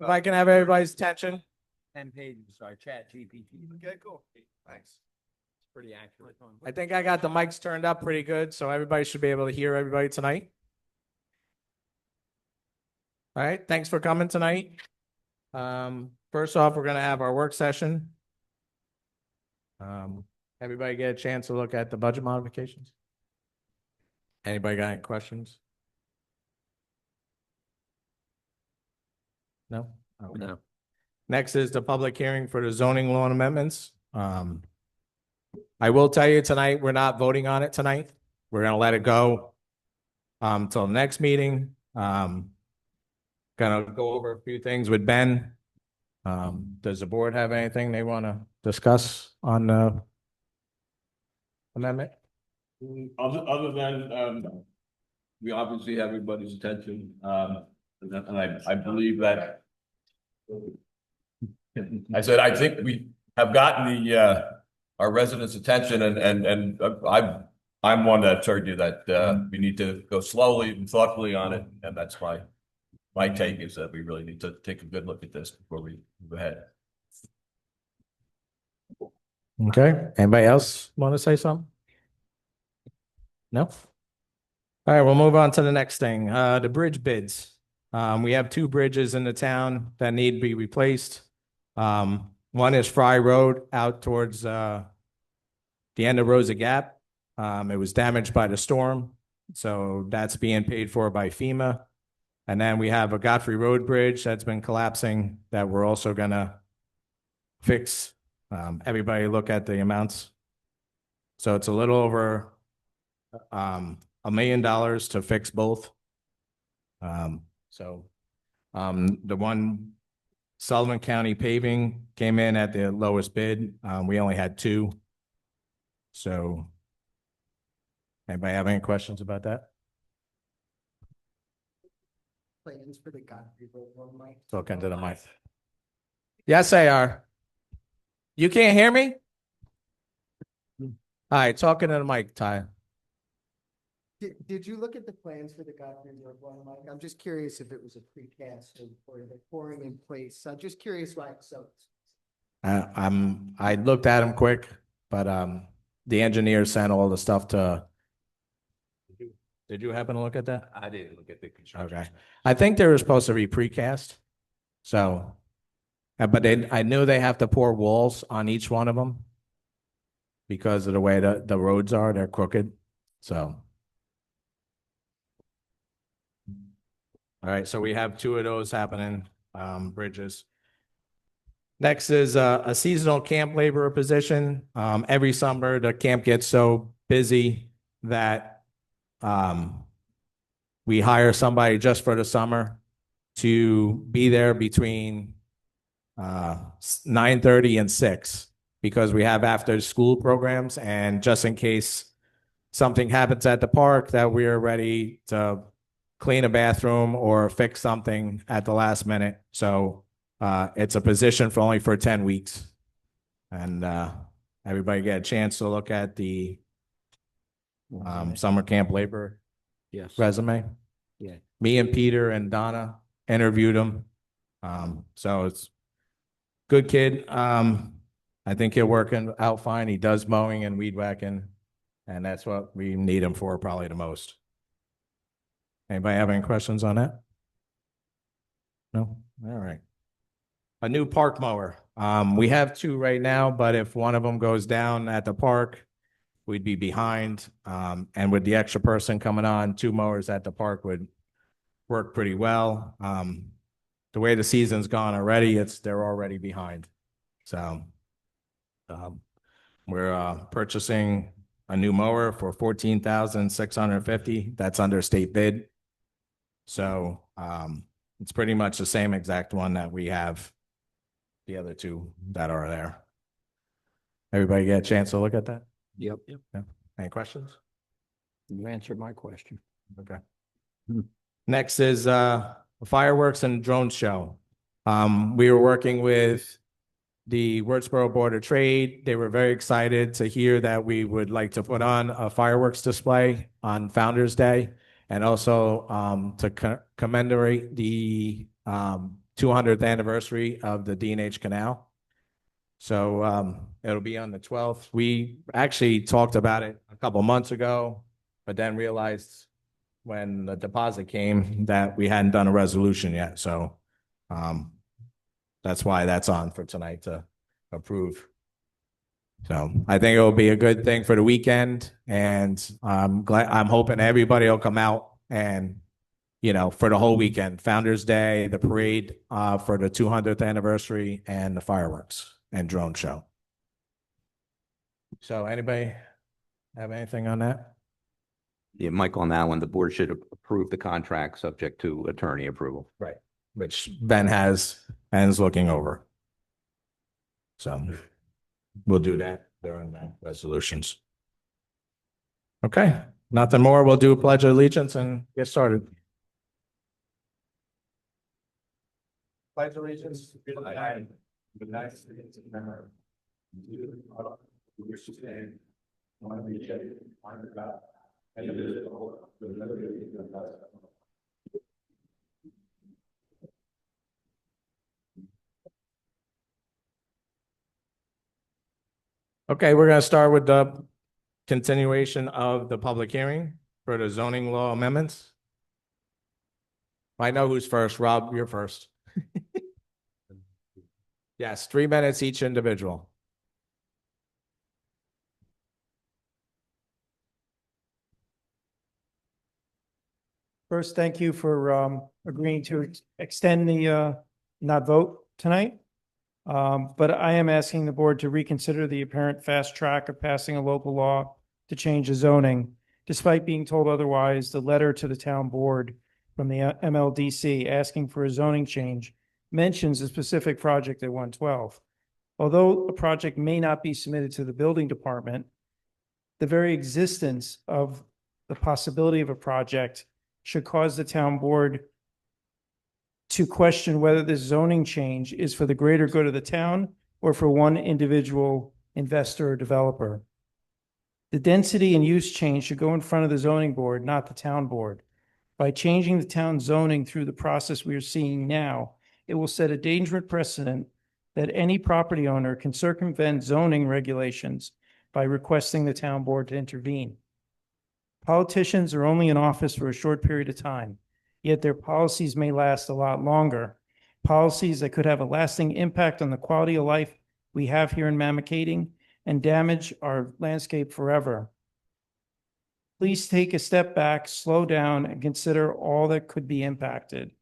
If I can have everybody's attention. 10 pages, our chat GPT. Okay, cool. Thanks. It's pretty accurate. I think I got the mics turned up pretty good, so everybody should be able to hear everybody tonight. All right, thanks for coming tonight. First off, we're gonna have our work session. Everybody get a chance to look at the budget modifications? Anybody got any questions? No? Okay. No. Next is the public hearing for the zoning law amendments. I will tell you tonight, we're not voting on it tonight. We're gonna let it go till the next meeting. Gonna go over a few things with Ben. Does the board have anything they want to discuss on the amendment? Other than, we obviously have everybody's attention, and I believe that. I said, I think we have gotten our residents' attention and I'm one that told you that, we need to go slowly and thoughtfully on it. And that's my take is that we really need to take a good look at this before we move ahead. Okay, anybody else want to say something? No? All right, we'll move on to the next thing, the bridge bids. We have two bridges in the town that need to be replaced. One is Fry Road out towards the end of Rosa Gap. It was damaged by the storm, so that's being paid for by FEMA. And then we have a Godfrey Road Bridge that's been collapsing that we're also gonna fix. Everybody look at the amounts. So it's a little over $1 million to fix both. The one Sullivan County Paving came in at the lowest bid. We only had two. So anybody have any questions about that? Plans for the Godfrey Road one, Mike? Talking to the mic. Yes, they are. You can't hear me? All right, talking to the mic, Ty. Did you look at the plans for the Godfrey Road one, Mike? I'm just curious if it was a precast or they're pouring in place. I'm just curious why it's so. I looked at them quick, but the engineer sent all the stuff to. Did you happen to look at that? I didn't look at the construction. Okay. I think they were supposed to be precast. So, but I knew they have to pour walls on each one of them because of the way the roads are, they're crooked. So. All right, so we have two of those happening, bridges. Next is a seasonal camp laborer position. Every summer, the camp gets so busy that we hire somebody just for the summer to be there between 9:30 and 6 because we have after school programs, and just in case something happens at the park that we are ready to clean a bathroom or fix something at the last minute. So it's a position for only 10 weeks. And everybody get a chance to look at the summer camp labor resume. Yeah. Me and Peter and Donna interviewed him. So it's good kid. I think he'll work out fine. He does mowing and weed whacking, and that's what we need him for probably the most. Anybody have any questions on that? No? All right. A new park mower. We have two right now, but if one of them goes down at the park, we'd be behind. And with the extra person coming on, two mowers at the park would work pretty well. The way the season's gone already, they're already behind. So we're purchasing a new mower for $14,650. That's under state bid. So it's pretty much the same exact one that we have the other two that are there. Everybody get a chance to look at that? Yep. Yeah. Any questions? You answered my question. Okay. Next is fireworks and drone show. We were working with the Wurtsboro Board of Trade. They were very excited to hear that we would like to put on a fireworks display on Founder's Day, and also to commemorate the 200th anniversary of the D&H Canal. So it'll be on the 12th. We actually talked about it a couple months ago, but then realized when the deposit came that we hadn't done a resolution yet. So that's why that's on for tonight to approve. So I think it'll be a good thing for the weekend, and I'm hoping everybody will come out and, for the whole weekend, Founder's Day, the parade for the 200th anniversary, and the fireworks and drone show. So anybody have anything on that? Yeah, Mike, on that one, the board should approve the contract subject to attorney approval. Right. Which Ben has and is looking over. So we'll do that during the resolutions. Okay, nothing more. We'll do a pledge of allegiance and get started. Pledge allegiance to the flag of the United States of America, to the republic which stands one nation under God, indivisible, with liberty and justice. Okay, we're going to start with the continuation of the public hearing for the zoning law amendments. I know who's first. Rob, you're first. Yes, 3 minutes each individual. First, thank you for agreeing to extend the not vote tonight. But I am asking the board to reconsider the apparent fast track of passing a local law to change the zoning. Despite being told otherwise, the letter to the town board from the MLDC asking for a zoning change mentions a specific project at 112. Although a project may not be submitted to the building department, the very existence of the possibility of a project should cause the town board to question whether this zoning change is for the greater good of the town or for one individual investor or developer. The density and use change should go in front of the zoning board, not the town board. By changing the town zoning through the process we are seeing now, it will set a dangerous precedent that any property owner can circumvent zoning regulations by requesting the town board to intervene. Politicians are only in office for a short period of time, yet their policies may last a lot longer. Policies that could have a lasting impact on the quality of life we have here in Mamakating and damage our landscape forever. Please take a step back, slow down, and consider all that could be impacted.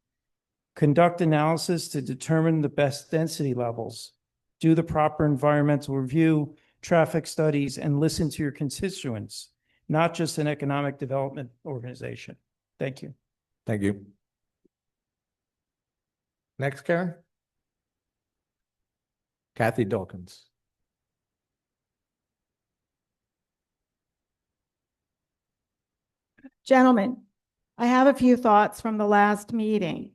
Conduct analysis to determine the best density levels. Do the proper environmental review, traffic studies, and listen to your constituents, not just an economic development organization. Thank you. Thank you. Next, Karen. Kathy Dawkins. Gentlemen, I have a few thoughts from the last meeting.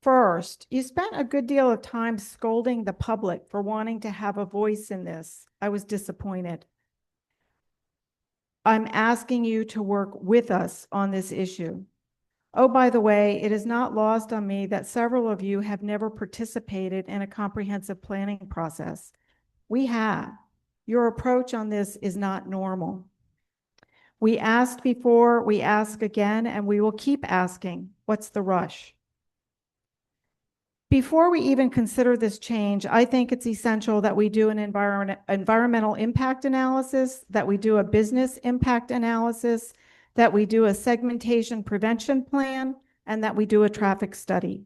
First, you spent a good deal of time scolding the public for wanting to have a voice in this. I was disappointed. I'm asking you to work with us on this issue. Oh, by the way, it is not lost on me that several of you have never participated in a comprehensive planning process. We have. Your approach on this is not normal. We asked before, we ask again, and we will keep asking, what's the rush? Before we even consider this change, I think it's essential that we do an environmental impact analysis, that we do a business impact analysis, that we do a segmentation prevention plan, and that we do a traffic study.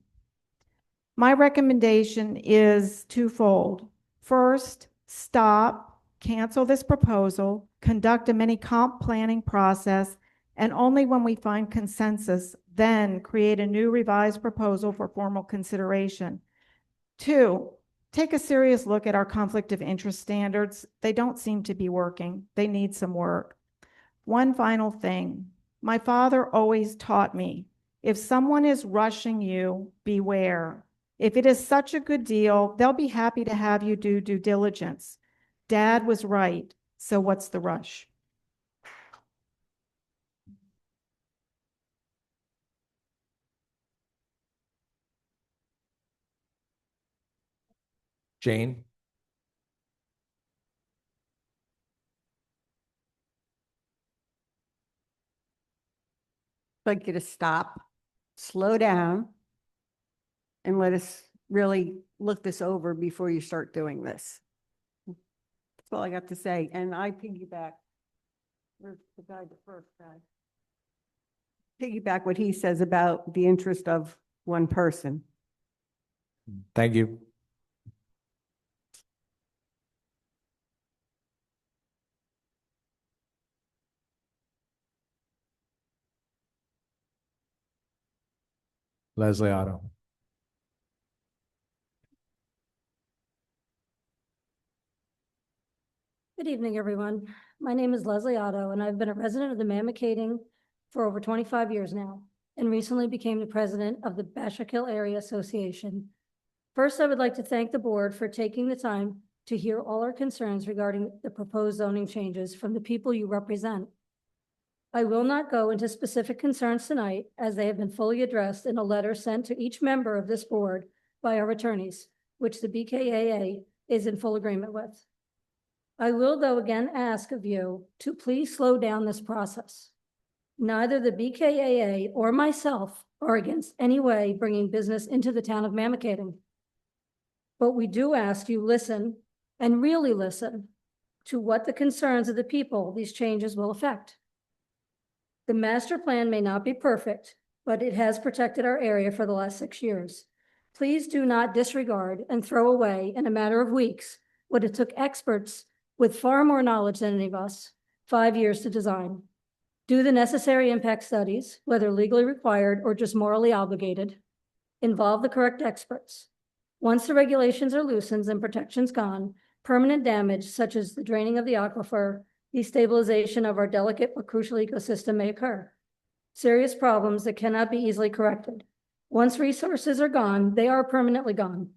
My recommendation is twofold. First, stop, cancel this proposal, conduct a mini comp planning process, and only when we find consensus, then create a new revised proposal for formal consideration. Two, take a serious look at our conflict of interest standards. They don't seem to be working. They need some work. One final thing. My father always taught me, if someone is rushing you, beware. If it is such a good deal, they'll be happy to have you do due diligence. Dad was right. So what's the rush? Jane? Like you to stop, slow down, and let us really look this over before you start doing this. That's all I got to say. And I piggyback. Where's the guy, the first guy? Piggyback what he says about the interest of one person. Thank you. Leslie Otto. Good evening, everyone. My name is Leslie Otto, and I've been a resident of the Mamakating for over 25 years now, and recently became the president of the Bashak-Hill Area Association. First, I would like to thank the board for taking the time to hear all our concerns regarding the proposed zoning changes from the people you represent. I will not go into specific concerns tonight, as they have been fully addressed in a letter sent to each member of this board by our attorneys, which the BKAA is in full agreement with. I will, though, again ask of you to please slow down this process. Neither the BKAA or myself are against any way bringing business into the town of Mamakating. But we do ask you listen, and really listen, to what the concerns of the people these changes will affect. The master plan may not be perfect, but it has protected our area for the last 6 years. Please do not disregard and throw away in a matter of weeks what it took experts with far more knowledge than any of us 5 years to design. Do the necessary impact studies, whether legally required or just morally obligated. Involve the correct experts. Once the regulations are loosened and protections gone, permanent damage such as the draining of the aquifer, destabilization of our delicate but crucial ecosystem may occur. Serious problems that cannot be easily corrected. Once resources are gone, they are permanently gone.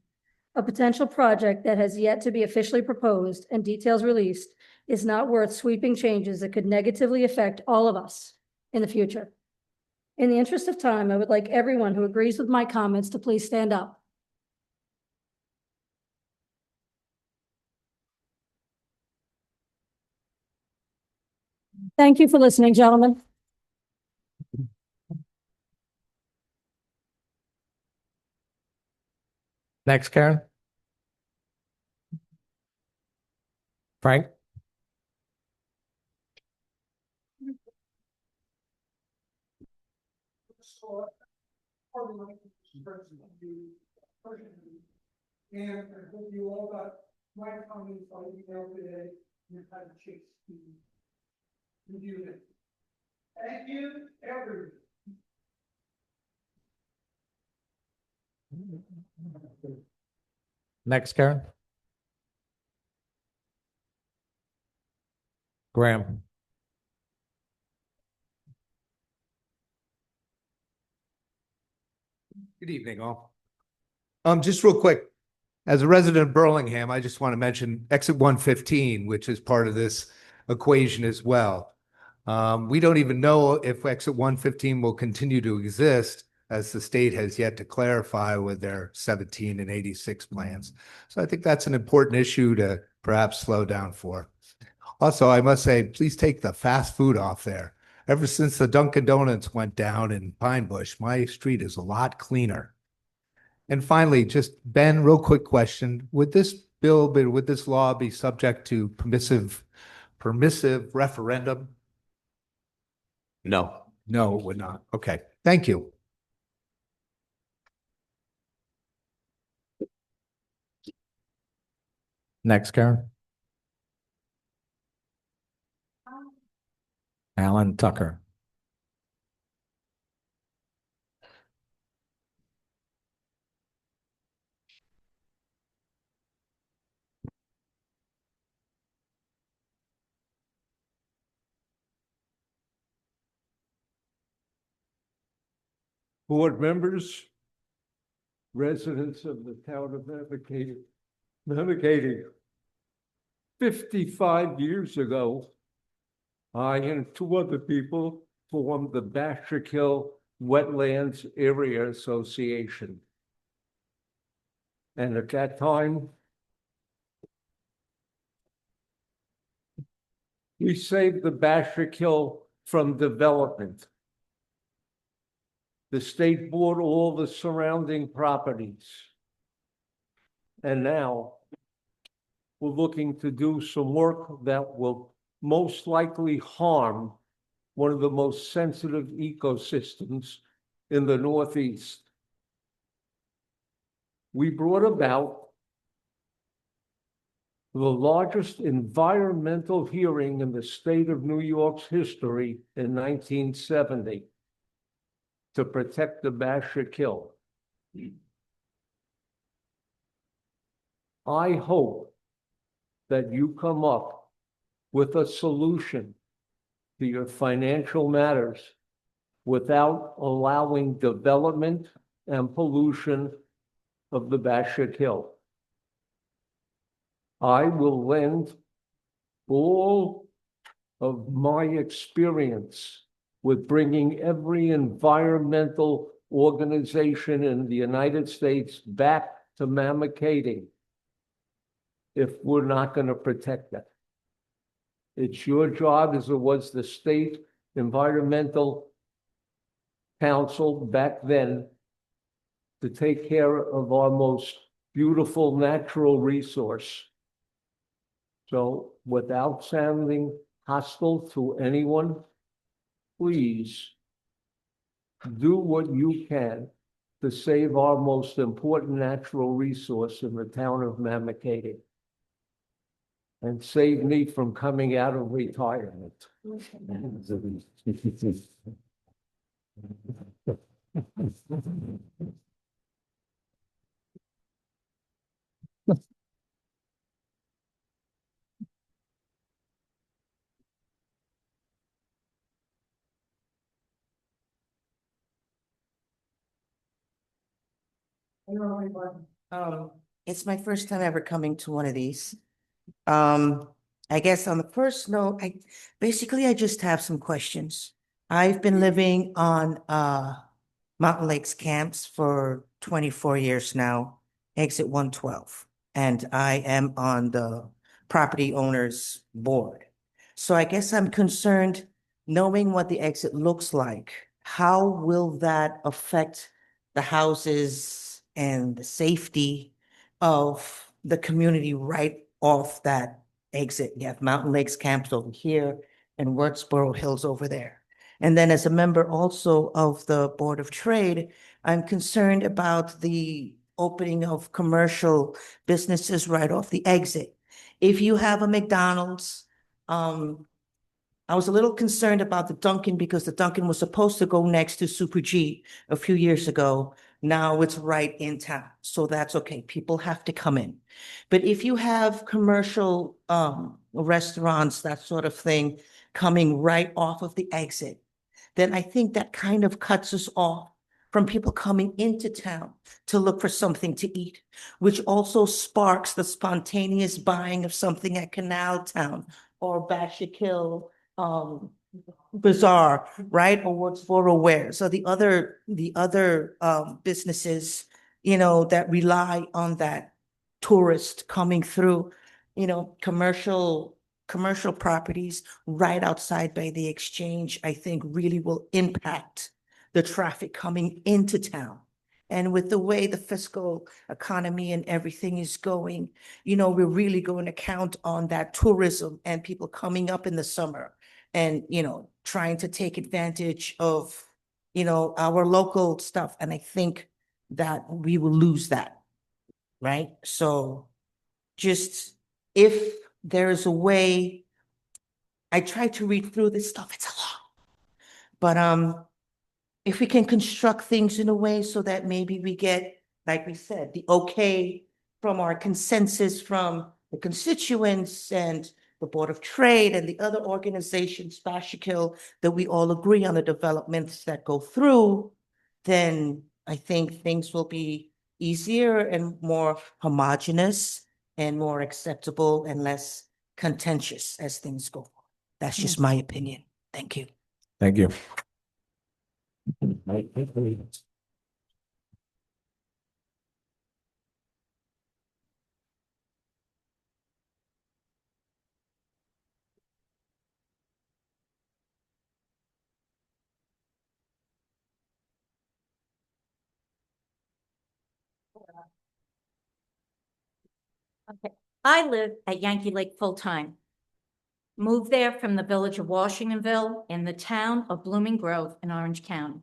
A potential project that has yet to be officially proposed and details released is not worth sweeping changes that could negatively affect all of us in the future. In the interest of time, I would like everyone who agrees with my comments to please stand up. Thank you for listening, gentlemen. Next, Karen. Frank? And I hope you all got my comments by email today. You've had a chance to review them. Thank you, everyone. Next, Karen. Graham. Good evening, all. Just real quick, as a resident of Burlingham, I just want to mention exit 115, which is part of this equation as well. We don't even know if exit 115 will continue to exist, as the state has yet to clarify with their 17 and 86 plans. So I think that's an important issue to perhaps slow down for. Also, I must say, please take the fast food off there. Ever since the Dunkin' Donuts went down in Pine Bush, my street is a lot cleaner. And finally, just Ben, real quick question. Would this law be subject to permissive referendum? No. No, it would not. Okay, thank you. Next, Karen. Alan Tucker. Board members, residents of the town of Mamakating. 55 years ago, I and two other people formed the Bashak-Hill Wetlands Area Association. And at that time, We saved the Bashik Hill from development. The state bought all the surrounding properties. And now we're looking to do some work that will most likely harm one of the most sensitive ecosystems in the Northeast. We brought about the largest environmental hearing in the state of New York's history in 1970 to protect the Bashik Hill. I hope that you come up with a solution to your financial matters without allowing development and pollution of the Bashik Hill. I will lend all of my experience with bringing every environmental organization in the United States back to Mamakating if we're not going to protect that. It's your job, as it was the State Environmental Council back then, to take care of our most beautiful natural resource. So without sounding hostile to anyone, please do what you can to save our most important natural resource in the town of Mamakating. And save me from coming out of retirement. Hello, everyone. It's my first time ever coming to one of these. I guess on the first note, I just have some questions. I've been living on Mountain Lakes camps for 24 years now, exit 112, and I am on the property owners board. So I guess I'm concerned, knowing what the exit looks like, how will that affect the houses and the safety of the community right off that exit? You have Mountain Lakes camps over here and Wurtsboro Hills over there. And then as a member also of the Board of Trade, I'm concerned about the opening of commercial businesses right off the exit. If you have a McDonald's, I was a little concerned about the Dunkin' because the Dunkin' was supposed to go next to Super G a few years ago. Now it's right in town, so that's okay. People have to come in. But if you have commercial restaurants, that sort of thing, coming right off of the exit, then I think that kind of cuts us off from people coming into town to look for something to eat, which also sparks the spontaneous buying of something at Canal Town or Bashik Hill Bazaar, right? Or Wurtsboro Ware. So the other businesses, that rely on that tourist coming through, commercial properties right outside by the exchange, I think really will impact the traffic coming into town. And with the way the fiscal economy and everything is going, we're really going to count on that tourism and people coming up in the summer and, trying to take advantage of, our local stuff. And I think that we will lose that, right? So just if there is a way, I try to read through this stuff, it's a lot. But if we can construct things in a way so that maybe we get, like we said, the okay from our consensus from the constituents and the Board of Trade and the other organizations, Bashik Hill, that we all agree on the developments that go through, then I think things will be easier and more homogeneous and more acceptable and less contentious as things go. That's just my opinion. Thank you. Thank you. Okay. I live at Yankee Lake full-time. Moved there from the village of Washingtonville in the town of Blooming Grove in Orange County.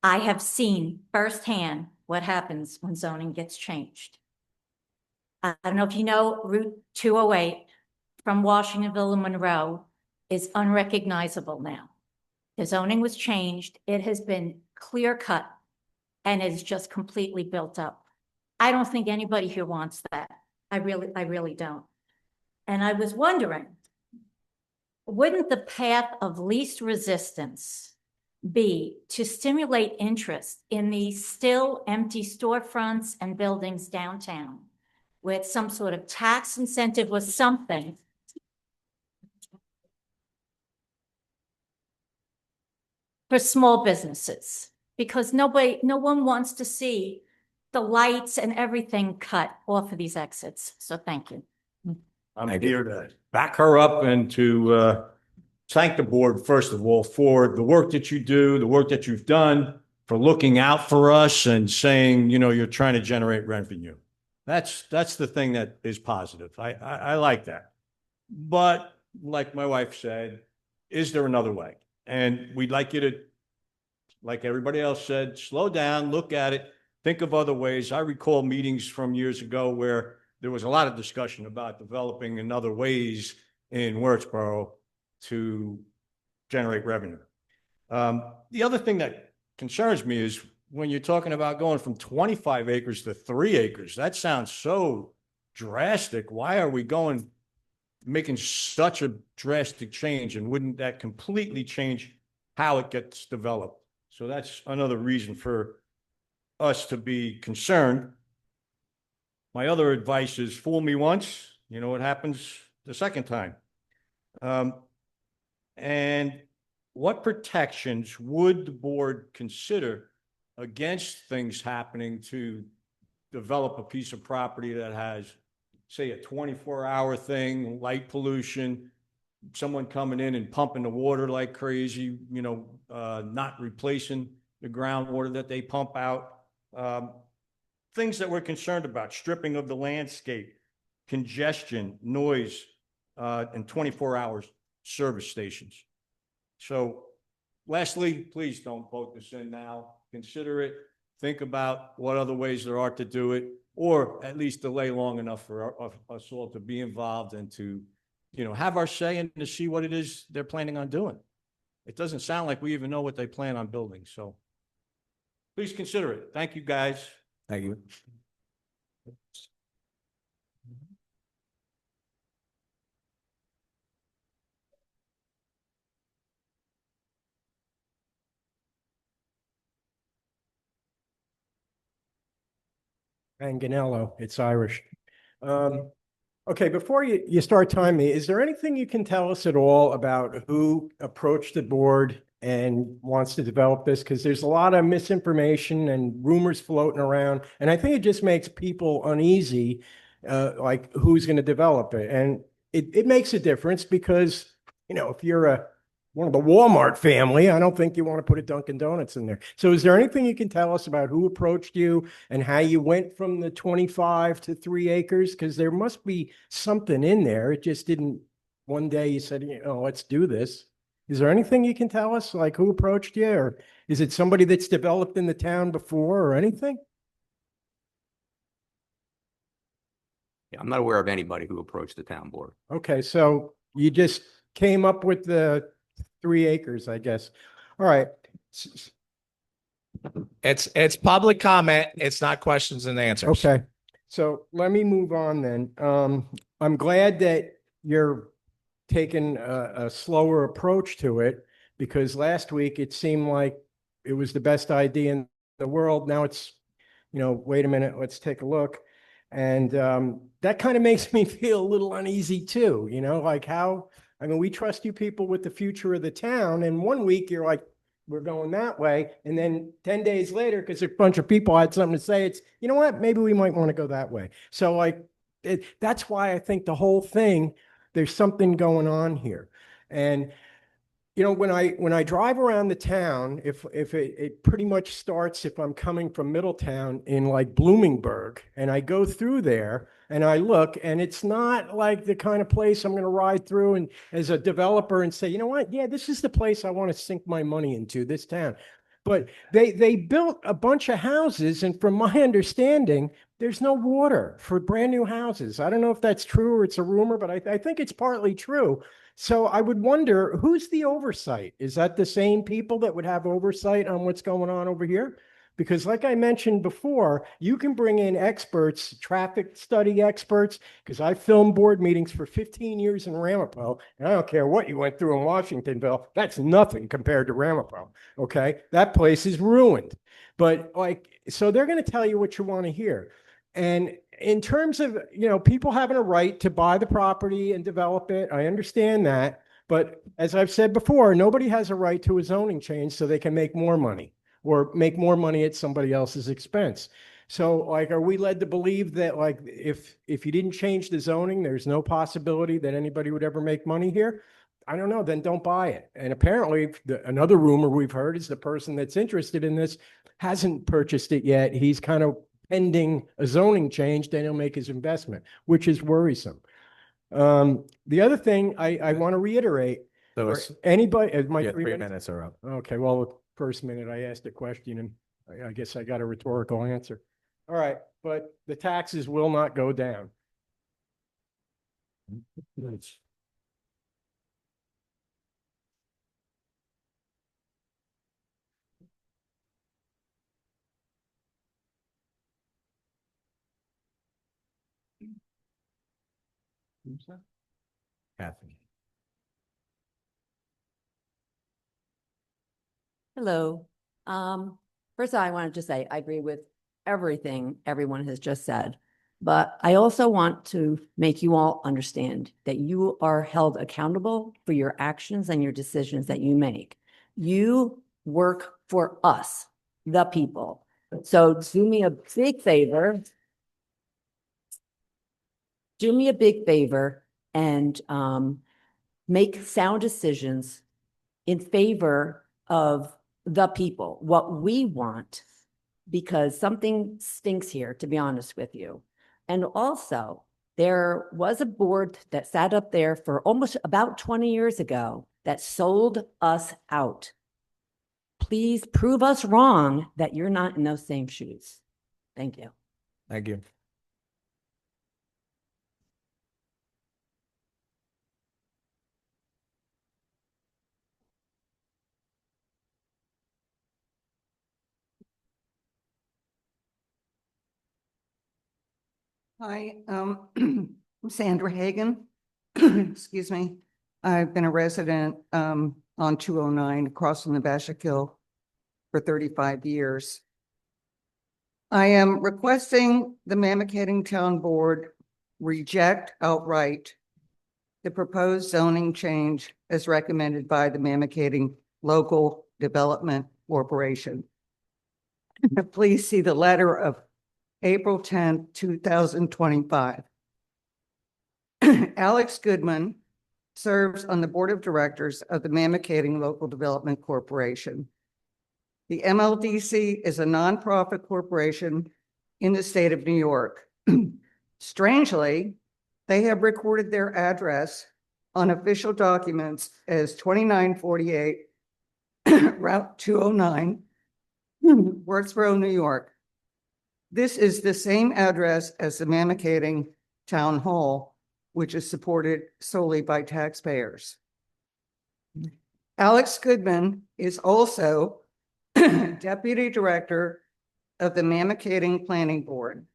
I have seen firsthand what happens when zoning gets changed. I don't know if you know, Route 208 from Washingtonville to Monroe is unrecognizable now. The zoning was changed. It has been clear cut and is just completely built up. I don't think anybody here wants that. I really don't. And I was wondering, wouldn't the path of least resistance be to stimulate interest in these still empty storefronts and buildings downtown with some sort of tax incentive or something for small businesses? Because no one wants to see the lights and everything cut off of these exits. So thank you. I'm here to back her up and to thank the board, first of all, for the work that you do, the work that you've done, for looking out for us and saying, you know, you're trying to generate revenue. That's the thing that is positive. I like that. But like my wife said, is there another way? And we'd like you to, like everybody else said, slow down, look at it, think of other ways. I recall meetings from years ago where there was a lot of discussion about developing in other ways in Wirtsboro to generate revenue. The other thing that concerns me is when you're talking about going from 25 acres to 3 acres, that sounds so drastic. Why are we making such a drastic change? And wouldn't that completely change how it gets developed? So that's another reason for us to be concerned. My other advice is fool me once, you know what happens the second time. And what protections would the board consider against things happening to develop a piece of property that has, say, a 24-hour thing, light pollution, someone coming in and pumping the water like crazy, you know, not replacing the groundwater that they pump out. Things that we're concerned about, stripping of the landscape, congestion, noise, and 24-hour service stations. So lastly, please don't vote this in now. Consider it. Think about what other ways there are to do it, or at least delay long enough for us all to be involved and to, you know, have our say and to see what it is they're planning on doing. It doesn't sound like we even know what they plan on building. So please consider it. Thank you, guys. Thank you. Manganello, it's Irish. Okay, before you start timing me, is there anything you can tell us at all about who approached the board and wants to develop this? Because there's a lot of misinformation and rumors floating around, and I think it just makes people uneasy, like who's going to develop it. And it makes a difference because, you know, if you're one of the Walmart family, I don't think you want to put a Dunkin' Donuts in there. So is there anything you can tell us about who approached you and how you went from the 25 to 3 acres? Because there must be something in there. It just didn't, one day you said, you know, let's do this. Is there anything you can tell us, like who approached you? Or is it somebody that's developed in the town before or anything? Yeah, I'm not aware of anybody who approached the town board. Okay, so you just came up with the 3 acres, I guess. All right. It's public comment. It's not questions and answers. Okay. So let me move on then. I'm glad that you're taking a slower approach to it, because last week it seemed like it was the best idea in the world. Now it's, you know, wait a minute, let's take a look. And that kind of makes me feel a little uneasy too, you know, like how, I mean, we trust you people with the future of the town. And one week you're like, we're going that way. And then 10 days later, because a bunch of people had something to say, it's, you know what, maybe we might want to go that way. So like, that's why I think the whole thing, there's something going on here. And you know, when I drive around the town, if it pretty much starts if I'm coming from Middletown in like Bloomingburg, and I go through there and I look, and it's not like the kind of place I'm going to ride through and as a developer and say, you know what, yeah, this is the place I want to sink my money into, this town. But they built a bunch of houses, and from my understanding, there's no water for brand new houses. I don't know if that's true or it's a rumor, but I think it's partly true. So I would wonder, who's the oversight? Is that the same people that would have oversight on what's going on over here? Because like I mentioned before, you can bring in experts, traffic study experts, because I filmed board meetings for 15 years in Ramapo, and I don't care what you went through in Washingtonville, that's nothing compared to Ramapo, okay? That place is ruined. But like, so they're going to tell you what you want to hear. And in terms of, you know, people having a right to buy the property and develop it, I understand that. But as I've said before, nobody has a right to a zoning change so they can make more money or make more money at somebody else's expense. So like, are we led to believe that like, if you didn't change the zoning, there's no possibility that anybody would ever make money here? I don't know, then don't buy it. And apparently another rumor we've heard is the person that's interested in this hasn't purchased it yet. He's kind of pending a zoning change, then he'll make his investment, which is worrisome. The other thing I want to reiterate, So for it's, anybody, my yeah, 3 3 minutes? minutes are up. Okay, well, the first minute I asked a question and I guess I got a rhetorical answer. All right, but the taxes will not go down. Kathy. Hello. First of all, I wanted to say I agree with everything everyone has just said, but I also want to make you all understand that you are held accountable for your actions and your decisions that you make. You work for us, the people. So do me a big favor. Do me a big favor and make sound decisions in favor of the people, what we want, because something stinks here, to be honest with you. And also, there was a board that sat up there for almost about 20 years ago that sold us out. Please prove us wrong that you're not in those same shoes. Thank you. Thank you. Hi, I'm Sandra Hagan. Excuse me. I've been a resident on 209 across from the Bashakil for 35 years. I am requesting the Mamakating Town Board reject outright the proposed zoning change as recommended by the Mamakating Local Development Corporation. Please see the letter of April 10th, 2025. Alex Goodman serves on the Board of Directors of the Mamakating Local Development Corporation. The MLDC is a nonprofit corporation in the state of New York. Strangely, they have recorded their address on official documents as 2948 Route 209, Wurtsboro, New York. This is the same address as the Mamakating Town Hall, which is supported solely by taxpayers. Alex Goodman is also Deputy Director of the Mamakating Planning Board.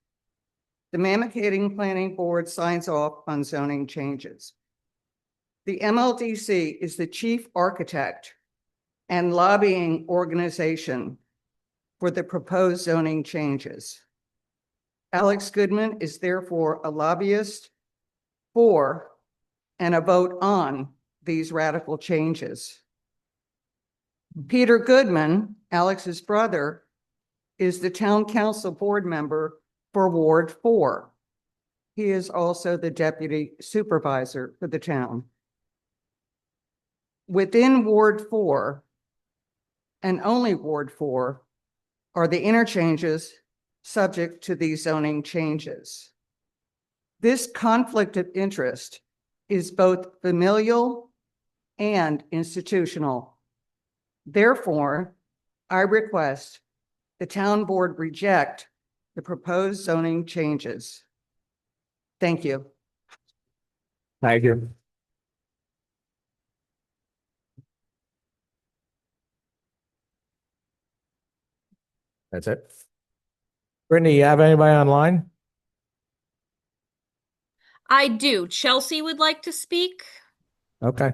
The Mamakating Planning Board signs off on zoning changes. The MLDC is the chief architect and lobbying organization for the proposed zoning changes. Alex Goodman is therefore a lobbyist for and a vote on these radical changes. Peter Goodman, Alex's brother, is the town council board member for Ward 4. He is also the deputy supervisor for the town. within Ward 4 and only Ward 4 are the interchanges subject to these zoning changes. This conflict of interest is both familial and institutional. Therefore, I request the town board reject the proposed zoning changes. Thank you. Thank you. That's it. Brittany, you have anybody online? I do. Chelsea would like to speak. Okay.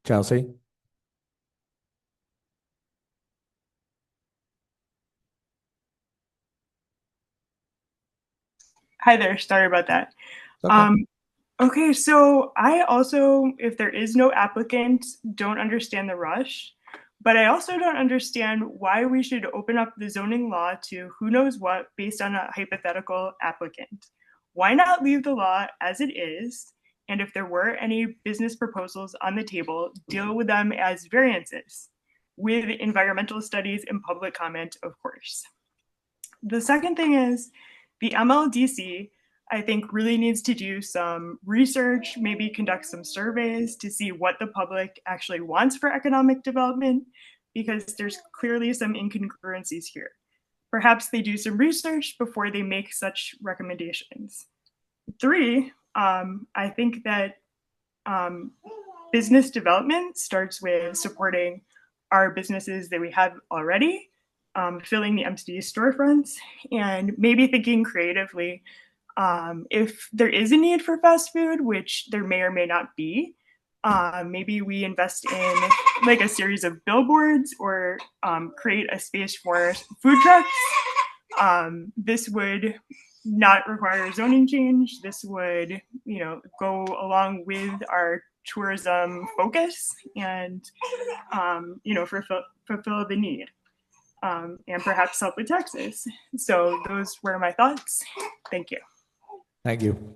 Chelsea? Hi there, sorry about that. Okay. Okay, so I also, if there is no applicant, don't understand the rush, but I also don't understand why we should open up the zoning law to who knows what based on a hypothetical applicant. Why not leave the law as it is? And if there were any business proposals on the table, deal with them as variances with environmental studies and public comment, of course. The second thing is the MLDC, I think, really needs to do some research, maybe conduct some surveys to see what the public actually wants for economic development, because there's clearly some incongruencies here. Perhaps they do some research before they make such recommendations. 3, I think that business development starts with supporting our businesses that we have already, filling the empty storefronts, and maybe thinking creatively. If there is a need for fast food, which there may or may not be, maybe we invest in like a series of billboards or create a space for food trucks. This would not require a zoning change. This would, go along with our tourism focus and, fulfill the need. And perhaps help with taxes. So those were my thoughts. Thank you. Thank you.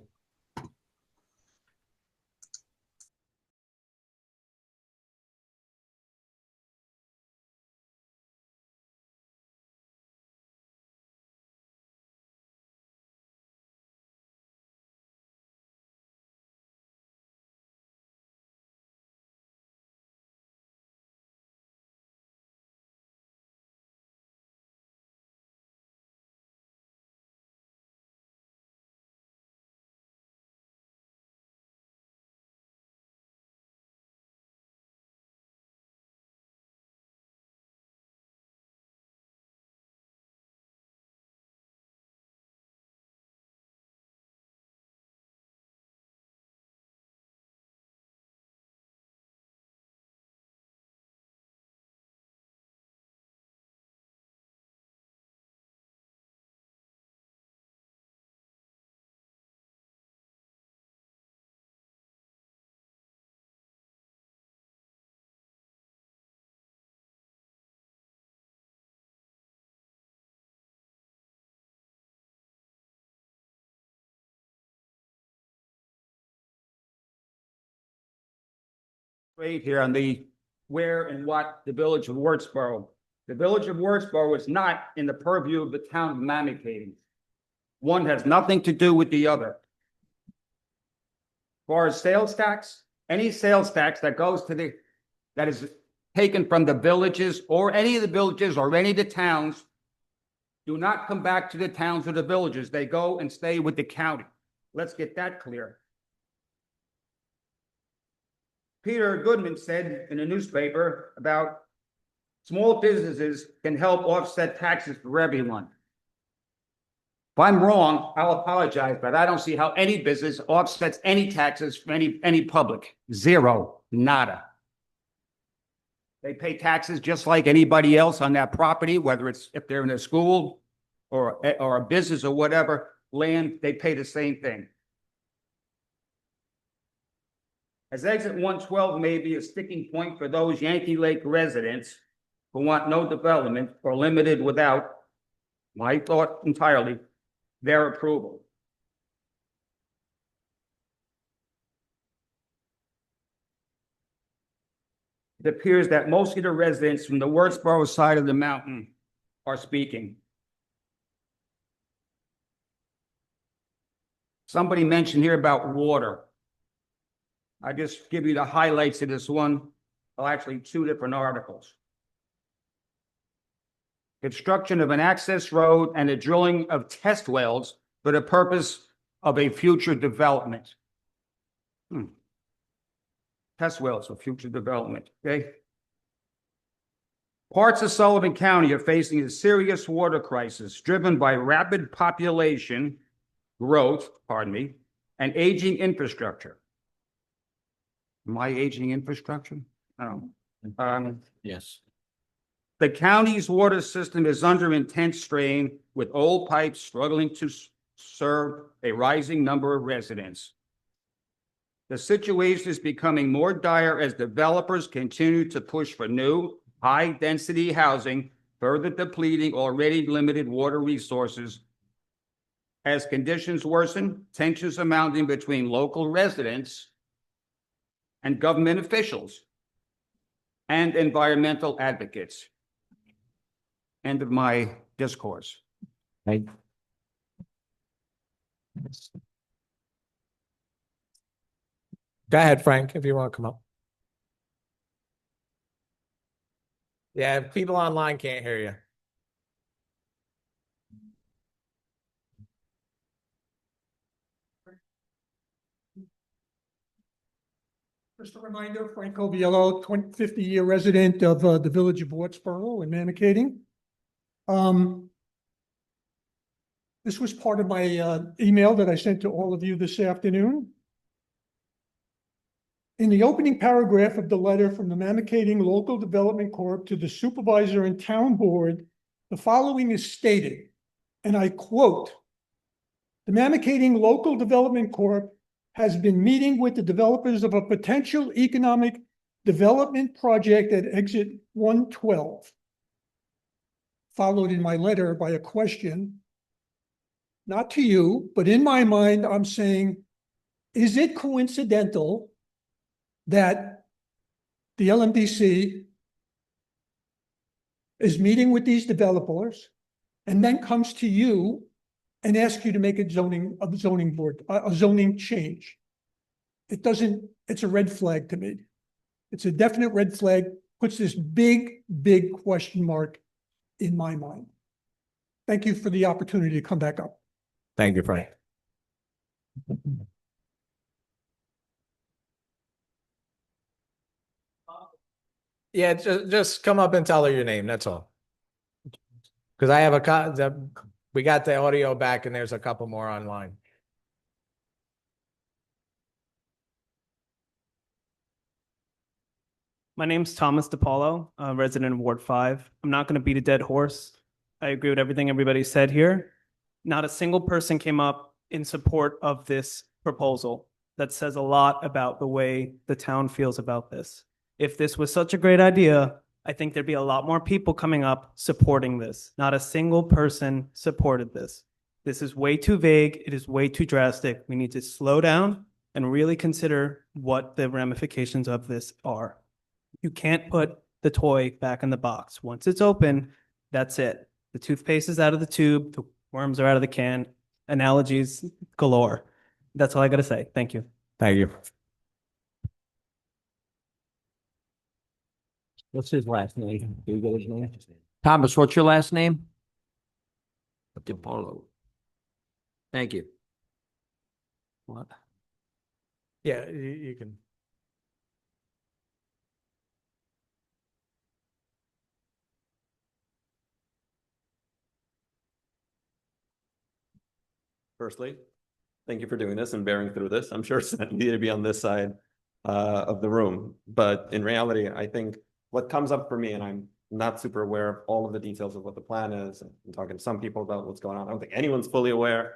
Right here on the where and what the village of Wardsboro. The village of Wardsboro is not in the purview of the town of Mamakating. One has nothing to do with the other. As far as sales tax, any sales tax that goes to that is taken from the villages or any of the villages or any of the towns do not come back to the towns or the villages. They go and stay with the county. Let's get that clear. Peter Goodman said in a newspaper about small businesses can help offset taxes for everyone. If I'm wrong, I'll apologize, but I don't see how any business offsets any taxes for any public. Zero, nada. They pay taxes just like anybody else on that property, whether it's if they're in a school or a business or whatever, land, they pay the same thing. As exit 112 may be a sticking point for those Yankee Lake residents who want no development or limited without my thought entirely, their approval. It appears that most of the residents from the Wurtsboro side of the mountain are speaking. Somebody mentioned here about water. I just give you the highlights of this one, well, actually two different articles. Construction of an access road and the drilling of test wells for the purpose of a future development. Test wells for future development, okay? Parts of Sullivan County are facing a serious water crisis driven by rapid population growth, and aging infrastructure. My aging infrastructure? Oh. Yes. The county's water system is under intense strain with old pipes struggling to serve a rising number of residents. The situation is becoming more dire as developers continue to push for new, high-density housing, further depleting already limited water resources. As conditions worsen, tensions are mounting between local residents and government officials and environmental advocates. End of my discourse. Right. Go ahead, Frank, if you want to come up. Yeah, people online can't hear you. Just a reminder, Frank Coviello, 50-year resident of the village of Wurtsboro in Mamakating. This was part of my email that I sent to all of you this afternoon. In the opening paragraph of the letter from the Mamakating Local Development Corp to the supervisor and town board, the following is stated, and I quote, "The Mamakating Local Development Corp has been meeting with the developers of a potential economic development project at exit 112. Followed in my letter by a question, not to you, but in my mind, I'm saying, is it coincidental that the LMDC is meeting with these developers and then comes to you and asks you to make a zoning change? It doesn't, it's a red flag to me. It's a definite red flag, puts this big, big question mark in my mind. Thank you for the opportunity to come back up. Thank you, Frank. Yeah, just come up and tell her your name, that's all. Because I have we got the audio back and there's a couple more online. My name's Thomas DiPaolo, a resident of Ward 5. I'm not going to beat a dead horse. I agree with everything everybody said here. Not a single person came up in support of this proposal. That says a lot about the way the town feels about this. If this was such a great idea, I think there'd be a lot more people coming up supporting this. Not a single person supported this. This is way too vague. It is way too drastic. We need to slow down and really consider what the ramifications of this are. You can't put the toy back in the box. Once it's open, that's it. The toothpaste is out of the tube. The worms are out of the can. Analogies galore. That's all I got to say. Thank you. Thank you. What's his last name? Do you get his name? Thomas, what's your last name? DiPaolo. Thank you. What? Yeah, you can. Firstly, thank you for doing this and bearing through this. I'm sure it's not easy to be on this side of the room, but in reality, I think what comes up for me, and I'm not super aware of all of the details of what the plan is, and I'm talking to some people about what's going on. I don't think anyone's fully aware.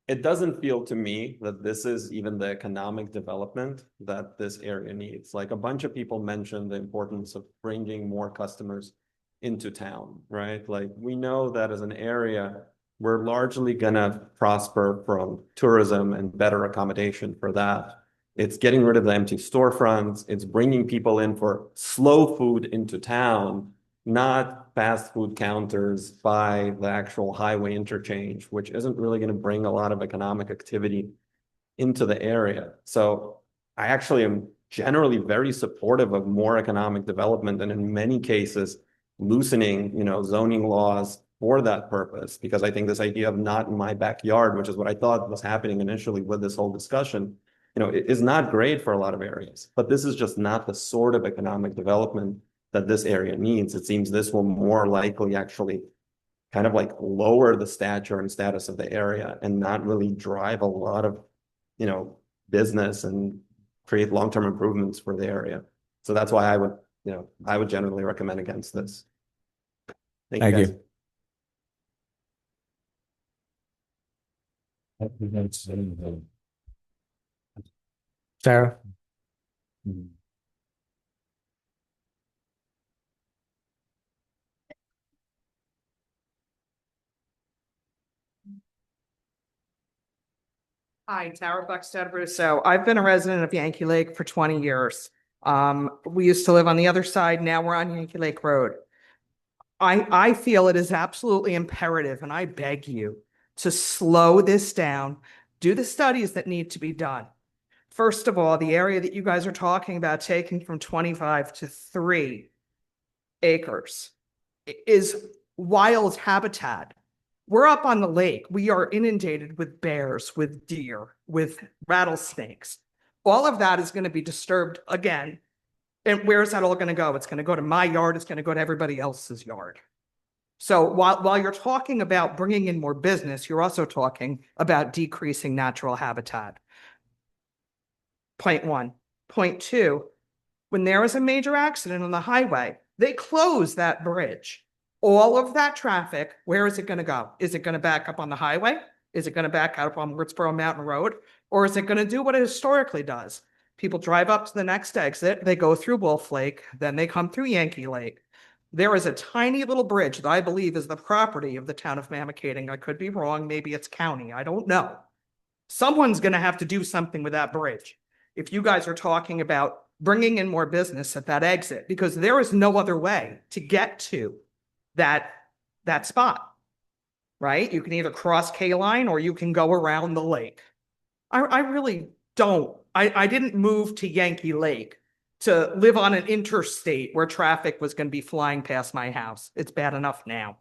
It doesn't feel to me that this is even the economic development that this area needs. Like a bunch of people mentioned the importance of bringing more customers into town, right? Like we know that as an area, we're largely gonna prosper from tourism and better accommodation for that. It's getting rid of the empty storefronts. It's bringing people in for slow food into town, not fast food counters by the actual highway interchange, which isn't really going to bring a lot of economic activity into the area. So I actually am generally very supportive of more economic development, and in many cases, loosening, zoning laws for that purpose, because I think this idea of not in my backyard, which is what I thought was happening initially with this whole discussion, it is not great for a lot of areas. But this is just not the sort of economic development that this area needs. It seems this will more likely actually kind of like lower the stature and status of the area and not really drive a lot of, business and create long-term improvements for the area. So that's why I would generally recommend against this. Thank you, guys. Sarah? Hi, Tara Buckstead Russo. I've been a resident of Yankee Lake for 20 years. We used to live on the other side. Now we're on Yankee Lake Road. I feel it is absolutely imperative, and I beg you to slow this down, do the studies that need to be done. First of all, the area that you guys are talking about taking from 25 to 3 acres is wild habitat. We're up on the lake. We are inundated with bears, with deer, with rattlesnakes. All of that is going to be disturbed again. And where's that all going to go? It's going to go to my yard. It's going to go to everybody else's yard. So while you're talking about bringing in more business, you're also talking about decreasing natural habitat. Point 1. Point 2, when there is a major accident on the highway, they close that bridge. All of that traffic, where is it going to go? Is it going to back up on the highway? Is it going to back up on Wurtsboro Mountain Road? Or is it going to do what it historically does? People drive up to the next exit, they go through Wolf Lake, then they come through Yankee Lake. There is a tiny little bridge that I believe is the property of the town of Mamakating. I could be wrong. Maybe it's county. I don't know. Someone's going to have to do something with that bridge. If you guys are talking about bringing in more business at that exit, because there is no other way to get to that spot, right? You can either cross K-line or you can go around the lake. I really don't. I didn't move to Yankee Lake to live on an interstate where traffic was going to be flying past my house. It's bad enough now.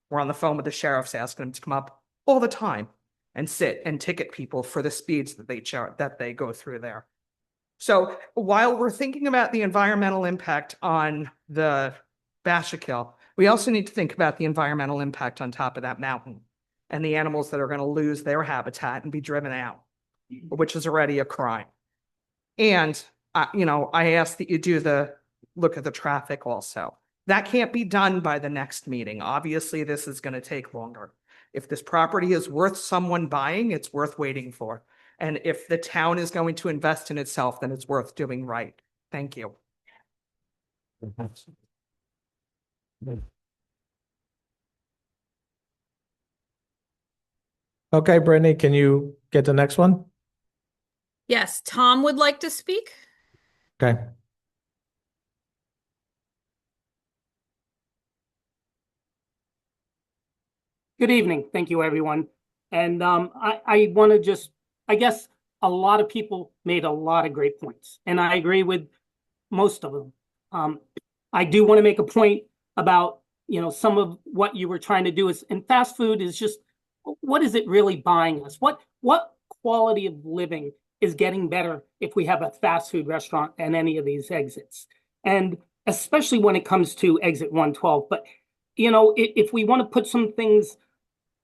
We're on the phone with the sheriffs asking them to come up all the time and sit and ticket people for the speeds that they go through there. So while we're thinking about the environmental impact on the Bashakil, we also need to think about the environmental impact on top of that mountain and the animals that are going to lose their habitat and be driven out, which is already a crime. And, I ask that you look at the traffic also. That can't be done by the next meeting. Obviously, this is going to take longer. If this property is worth someone buying, it's worth waiting for. And if the town is going to invest in itself, then it's worth doing right. Thank you. Okay, Brittany, can you get the next one? Yes, Tom would like to speak. Okay. Good evening. Thank you, everyone. And I want to I guess a lot of people made a lot of great points, and I agree with most of them. I do want to make a point about, some of what you were trying to do and fast food is just, what is it really buying us? What quality of living is getting better if we have a fast food restaurant and any of these exits? And especially when it comes to exit 112. But, if we want to put some things,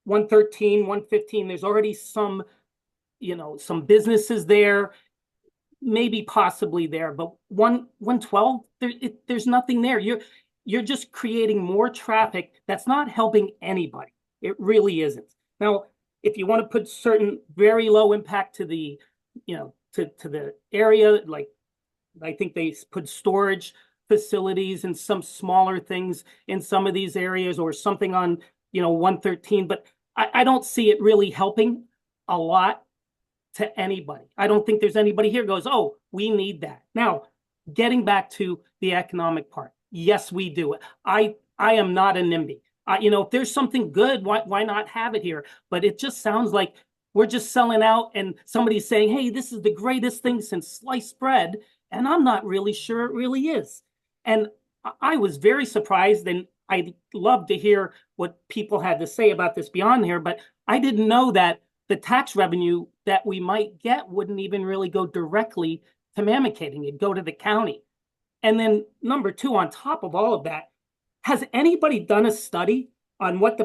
113, 115, there's already some businesses there, maybe possibly there, but 112, there's nothing there. You're just creating more traffic that's not helping anybody. It really isn't. Now, if you want to put certain very low impact to the, to the area, like I think they put storage facilities and some smaller things in some of these areas or something on, 113, but I don't see it really helping a lot to anybody. I don't think there's anybody here goes, oh, we need that. Now, getting back to the economic part. Yes, we do it. I am not a NIMBY. If there's something good, why not have it here? But it just sounds like we're just selling out and somebody's saying, hey, this is the greatest thing since sliced bread. And I'm not really sure it really is. And I was very surprised, and I'd love to hear what people had to say about this beyond here, but I didn't know that the tax revenue that we might get wouldn't even really go directly to Mamakating. It'd go to the county. And then number two, on top of all of that, has anybody done a study on what the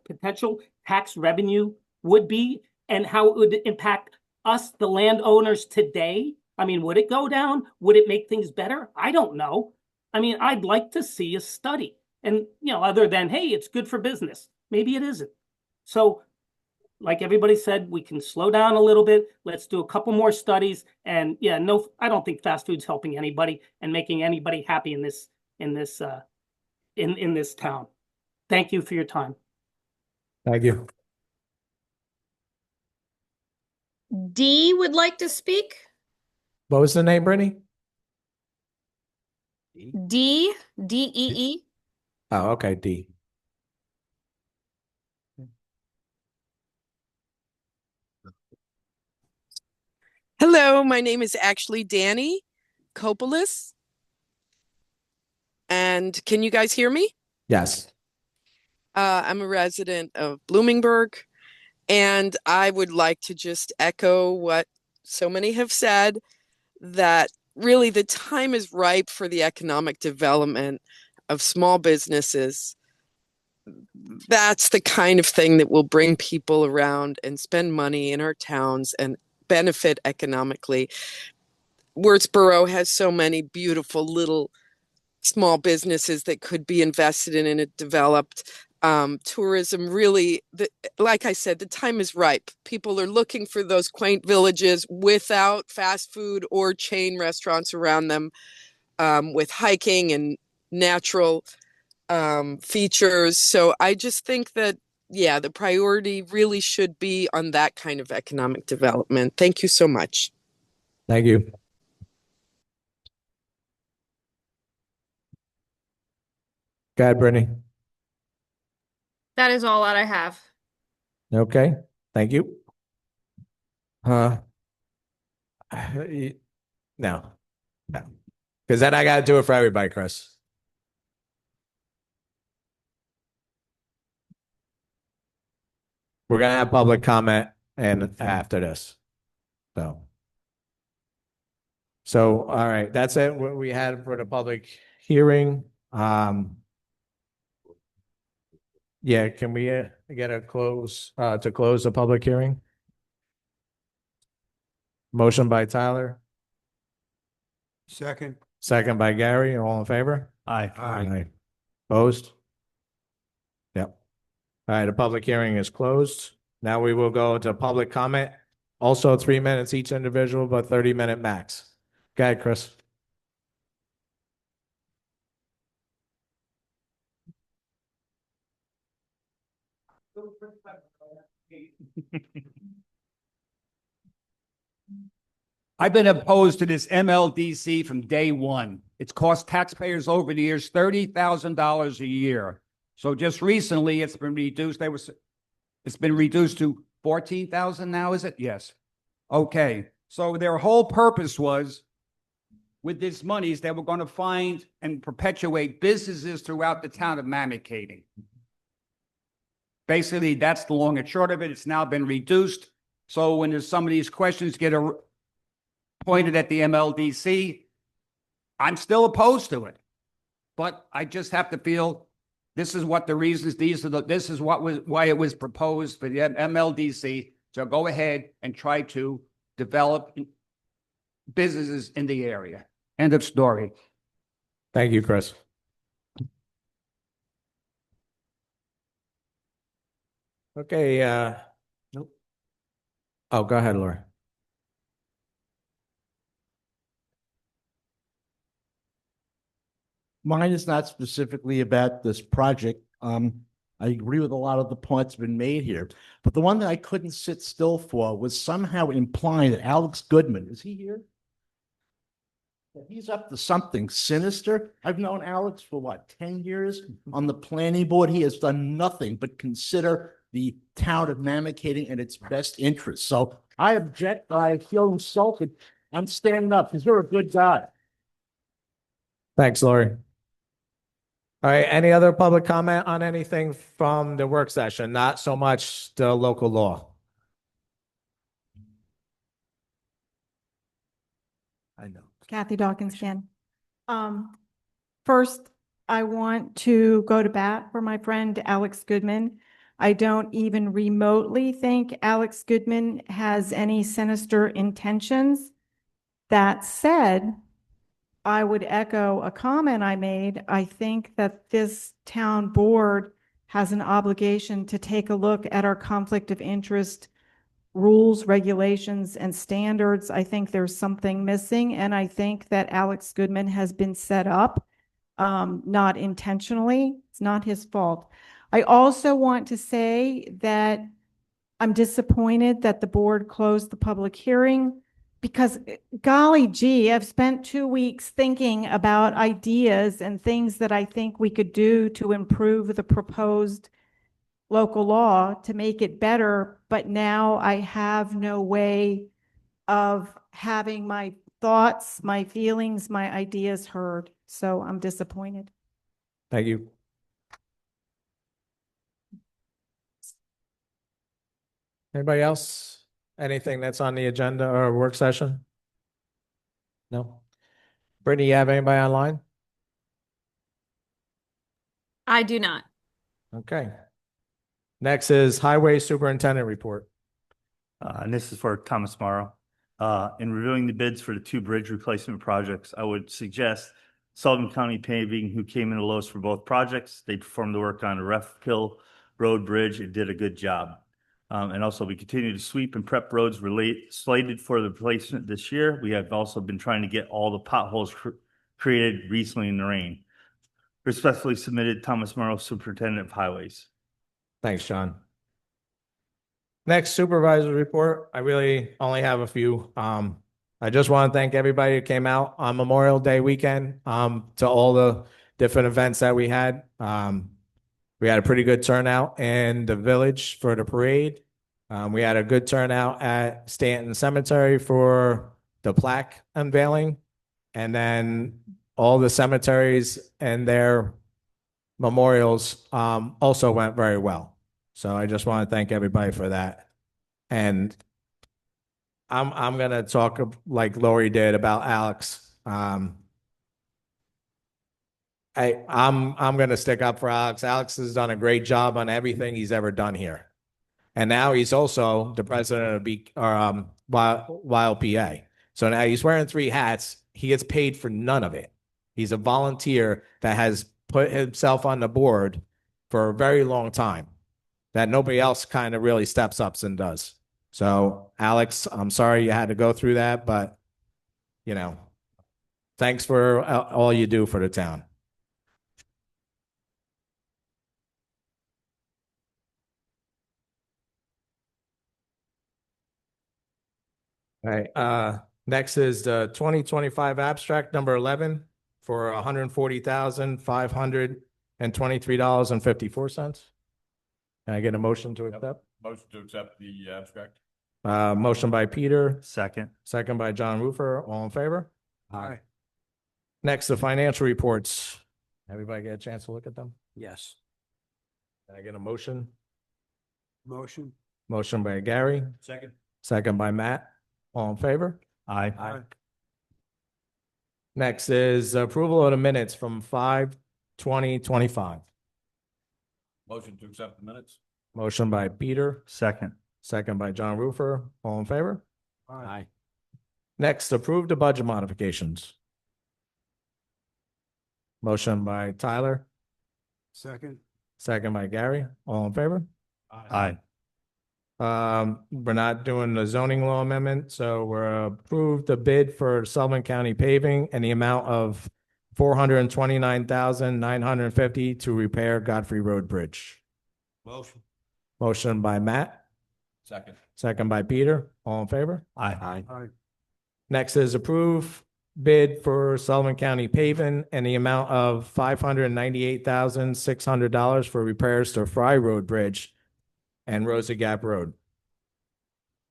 potential tax revenue would be and how it would impact us, the landowners today? I mean, would it go down? Would it make things better? I don't know. I mean, I'd like to see a study. And, other than, hey, it's good for business. Maybe it isn't. So, like everybody said, we can slow down a little bit. Let's do a couple more studies. And yeah, no, I don't think fast food's helping anybody and making anybody happy in this town. Thank you for your time. Thank you. D would like to speak. What was the name, Brittany? D-E-E. Oh, okay, D. Hello, my name is actually Danny Kopolis. And can you guys hear me? Yes. I'm a resident of Bloomingburg, and I would like to just echo what so many have said, that really the time is ripe for the economic development of small businesses. That's the kind of thing that will bring people around and spend money in our towns and benefit economically. Wurtsboro has so many beautiful little small businesses that could be invested in and developed. Tourism really, like I said, the time is ripe. People are looking for those quaint villages without fast food or chain restaurants around them, with hiking and natural features. So I just think that, yeah, the priority really should be on that kind of economic development. Thank you so much. Thank you. Go ahead, Brittany. That is all that I have. Okay, thank you. No, no, because then I got to do it for everybody, Chris. We're gonna have public comment and after this. So, all right, that's it. What we had for the public hearing. Yeah, can we get a close to close the public hearing? Motion by Tyler, Second. second by Gary. All in favor? Aye. Aye. Opposed? Yep. All right, the public hearing is closed. Now we will go to public comment. Also 3 minutes each individual, but 30-minute max. Go ahead, Chris. I've been opposed to this MLDC from day one. It's cost taxpayers over the years $30,000 a year. So just recently, it's been reduced. It's been reduced to 14,000 now, is it? Yes. Okay. So their whole purpose was, with this money, is they were going to find and perpetuate businesses throughout the town of Mamakating. Basically, that's the long and short of it. It's now been reduced. So when there's some of these questions get pointed at the MLDC, I'm still opposed to it. But I just have to feel this is what the reasons, this is why it was proposed for the MLDC to go ahead and try to develop businesses in the area. End of story. Thank you, Chris. Okay, nope. Oh, go ahead, Laura. Mine is not specifically about this project. I agree with a lot of the points been made here, but the one that I couldn't sit still for was somehow implying that Alex Goodman, is he here? That he's up to something sinister. I've known Alex for what, 10 years on the planning board. He has done nothing but consider the town of Mamakating and its best interests. So I object. I feel insulted. I'm standing up because you're a good guy. Thanks, Lori. All right, any other public comment on anything from the work session? Not so much the local law. I know. Kathy Dawkins again. First, I want to go to bat for my friend Alex Goodman. I don't even remotely think Alex Goodman has any sinister intentions. That said, I would echo a comment I made. I think that this town board has an obligation to take a look at our conflict of interest rules, regulations, and standards. I think there's something missing, and I think that Alex Goodman has been set up, not intentionally. It's not his fault. I also want to say that I'm disappointed that the board closed the public hearing because, golly gee, I've spent 2 weeks thinking about ideas and things that I think we could do to improve the proposed local law to make it better, but now I have no way of having my thoughts, my feelings, my ideas heard. So I'm disappointed. Thank you. Anybody else? Anything that's on the agenda or work session? No? Brittany, you have anybody online? I do not. Okay. Next is Highway Superintendent Report. And this is for Thomas Morrow. In reviewing the bids for the 2 bridge replacement projects, I would suggest Sullivan County Paving, who came in the lowest for both projects. They performed the work on the Ref Hill Road Bridge and did a good job. And also we continue to sweep and prep roads slated for the replacement this year. We have also been trying to get all the potholes created recently in the rain. Respectfully submitted, Thomas Morrow, Superintendent of Highways. Thanks, John. Next, Supervisor Report. I really only have a few. I just want to thank everybody who came out on Memorial Day weekend to all the different events that we had. We had a pretty good turnout in the village for the parade. We had a good turnout at Stanton Cemetery for the plaque unveiling. And then all the cemeteries and their memorials also went very well. So I just want to thank everybody for that. And I'm gonna talk like Lori did about Alex. I'm gonna stick up for Alex. Alex has done a great job on everything he's ever done here. And now he's also the president of YLPA. So now he's wearing 3 hats. He gets paid for none of it. He's a volunteer that has put himself on the board for a very long time that nobody else kind of really steps up and does. So Alex, I'm sorry you had to go through that, but you know, thanks for all you do for the town. All right, next is the 2025 abstract number 11 for $140,523.54. Can I get a motion to accept? Motion to accept the abstract. Motion by Peter. Second. Second by John Roofer. All in favor? Aye. Next, the financial reports. Everybody get a chance to look at them? Yes. Can I get a motion? Motion. Motion by Gary. Second. Second by Matt. All in favor? Aye. Aye. Next is approval of the minutes from 5/20/25. Motion to accept the minutes. Motion by Peter. Second. Second by John Roofer. All in favor? Aye. Next, approve the budget modifications. Motion by Tyler. Second. Second by Gary. All in favor? Aye. We're not doing the zoning law amendment, so we're approved the bid for Sullivan County paving and the amount of $429,950 to repair Godfrey Road Bridge. Motion. Motion by Matt, Second. second by Peter. All in favor? Aye. Next is approve bid for Sullivan County paving and the amount of $598,600 for repairs to Fry Road Bridge and Rosa Gap Road.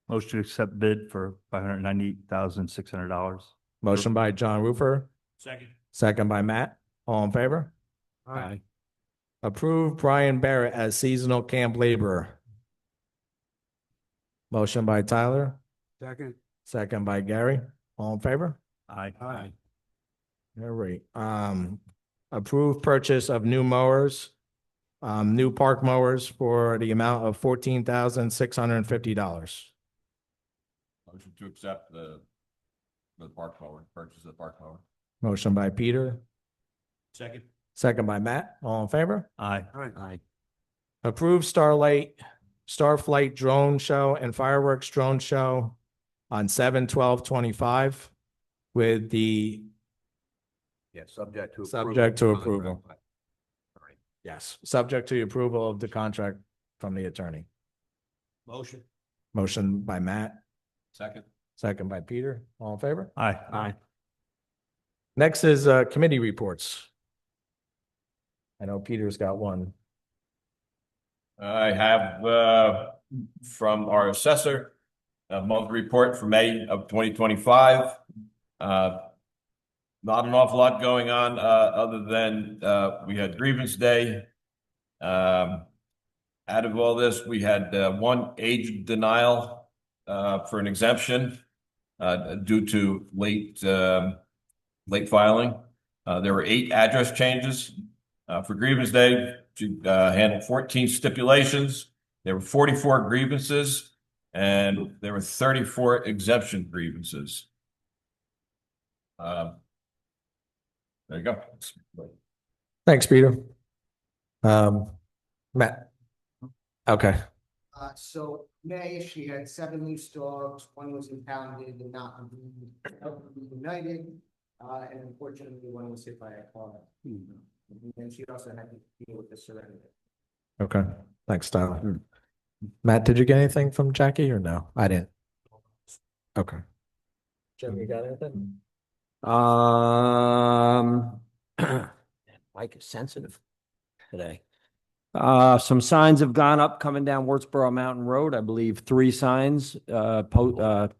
Motion to accept bid for $598,600. Motion by John Roofer, Second. second by Matt. All in favor? Aye. Approve Brian Barrett as seasonal camp laborer. Motion by Tyler, Second. second by Gary. All in favor? Aye. Aye. All right. Approve purchase of new mowers, new park mowers for the amount of $14,650. Motion to accept the park mower, purchase of the park mower. Motion by Peter, Second. second by Matt. All in favor? Aye. Aye. Approve Starflight drone show and fireworks drone show on 7/12/25 with the Yeah, subject to. subject to approval. approval. Yes, subject to the approval of the contract from the attorney. Motion. Motion by Matt, Second. second by Peter. All in favor? Aye. Next is committee reports. I know Peter's got one. I have, from our assessor, a monthly report for May of 2025. Not an awful lot going on, other than, we had grievance day. Out of all this, we had, one age denial, for an exemption, due to late filing. There were 8 address changes. For grievance day, to handle 14 stipulations. There were 44 grievances, and there were 34 exemption grievances. There you go. Thanks, Peter. Matt. Okay. So May, she had 7 loose dogs, 1 was impounded and not reunited. And unfortunately, 1 was hit by a car. And she also had to deal with the surrender. Okay. Thanks, Tyler. Matt, did you get anything from Jackie or no? I didn't. Okay. Jim, you got anything? Mike is sensitive today. Some signs have gone up coming down Wurtsboro Mountain Road. I believe 3 signs, warning